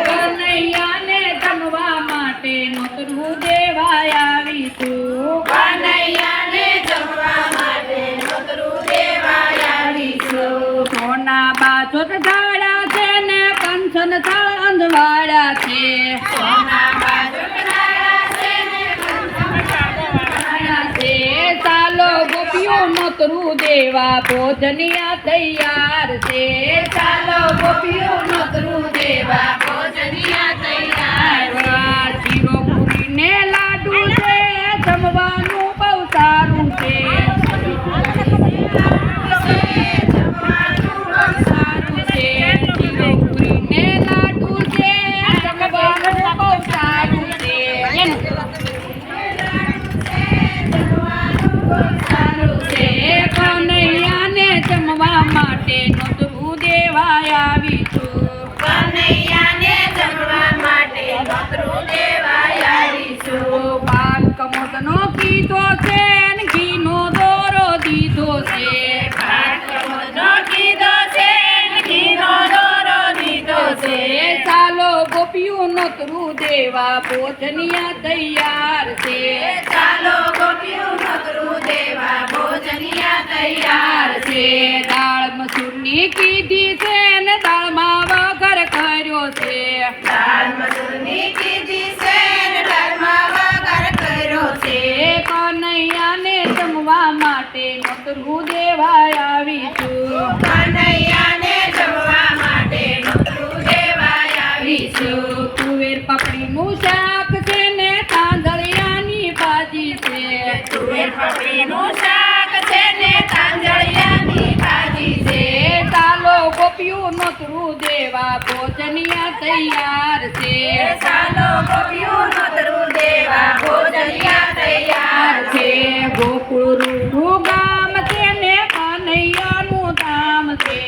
કનૈયાને જમવા માટે નોતરું દેવા આવી છું. કનૈયાને જમવા માટે નોતરું દેવા આવી છું. સોના બાજોટ ઝાડા છે ને કંચન થાળ અંધવાડા છે. સોના બાજોટ ઝાડા છે ને કંચન થાળ છે. ચાલો ગોપીઓ નોતરું દેવા ભોજનિયા તૈયાર છે. ચાલો ગોપીઓ નોતરું દેવા ભોજનિયા તૈયાર. શીરો પૂરી ને લાડુ છે જમવાનું બહુ સારું છે. સારું છે. શીરો પૂરી ને લાડુ છે જમવાનું બહુ સારું છે. કનૈયાને જમવા માટે નોતરું દેવા આવી છું. કનૈયાને જમવા માટે નોતરું દેવા આવી છું. પાક કમોદનો કીધો છે ને ઘીનો દોરો દીધો છે. ભાગવતનો કીધો છે ને ઘીનો દોરો દીધો છે. ચાલો ગોપીઓ નોતરું દેવા ભોજનિયા તૈયાર છે. ચાલો ગોપીઓ નોતરું દેવા ભોજનિયા તૈયાર છે. દાળ મસૂરની કીધી છે ને દાળમાં વઘાર કર્યો છે. દાળ મસૂરની કીધી છે ને દાળમાં વઘાર કર્યો છે. કનૈયાને જમવા માટે નોતરું દેવા આવી છું. કનૈયાને જમવા માટે નોતરું દેવા આવી છું. તુવેર પાપડીનું શાક છે ને તાંદળિયાની ભાજી છે. તુવેર પાપડીનું શાક છે ને તાંદળિયાની ભાજી છે. ચાલો ગોપીઓ નોતરું દેવા ભોજનિયા તૈયાર છે. ચાલો ગોપીઓ નોતરું દેવા ભોજનિયા તૈયાર છે. ગોકુળ રૂડું ગામ છે ને કનૈયાનું ધામ છે.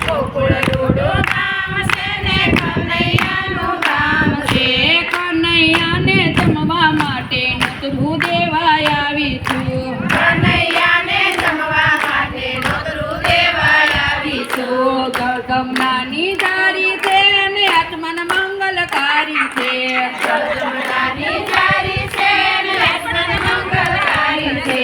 ગોકુળ રૂડું ગામ છે ને કનૈયાનું ગામ છે. કનૈયાને જમવા માટે નોતરું દેવા આવી છું. કનૈયાને જમવા માટે નોતરું દેવા આવી છું. ગમનાની ધારી છે ને આત્મન મંગલકારી છે. જગદંબાની જારી છે ને લક્ષ્મણ મંગલકારી છે.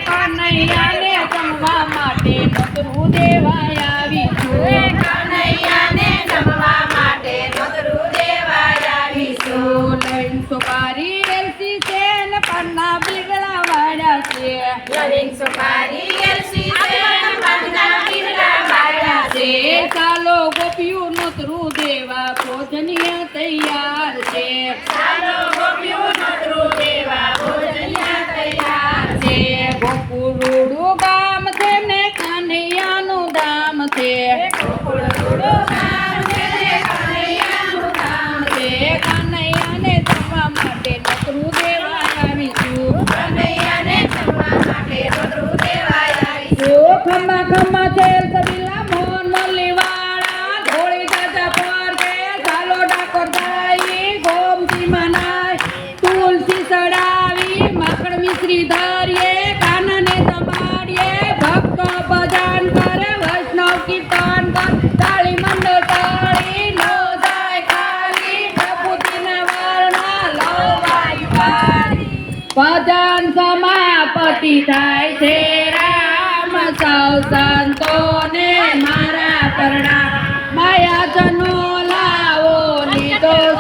કનૈયાને જમવા માટે નોતરું દેવા આવી છું. કનૈયાને જમવા માટે નોતરું દેવા આવી છું. લઈને સુપારી એલસી છે ને પાનના બીગડા વાળા છે. લવિંગ સુપારી એલસી છે ને પાનના બીગડા વાળા છે. ચાલો ગોપીઓ નોતરું દેવા ભોજનિયા તૈયાર છે. ચાલો ગોપીઓ નોતરું દેવા ભોજનિયા તૈયાર છે. ગોકુળું ગામ છે ને કનૈયાનું ધામ છે. ગોકુળ રૂડું ગામ છે ને કનૈયાનું ધામ છે. કનૈયાને જમવા માટે નોતરું દેવા આવી છું. કનૈયાને જમવા માટે નોતરું દેવા આવી છું. ઓ ખમ્મા ખમ્મા છેલ કબીલા મોહન મલ્લીવાળા ધોળી દાદા પર કે ચાલો ડાકોર જાય ગોમતી મનાય તુલસી ચડાવી માખણ મિશ્રી ધારીએ કાનને દબાડીએ ભક્તો ભજન કરે વૈષ્ણવ કીર્તન કર તાળી મંડળ તાળી નો જાય ખાલી પ્રભુજીને વર્ણા લવાઈ પાડી ભજન સમાપતિ થાય છે રામ સૌ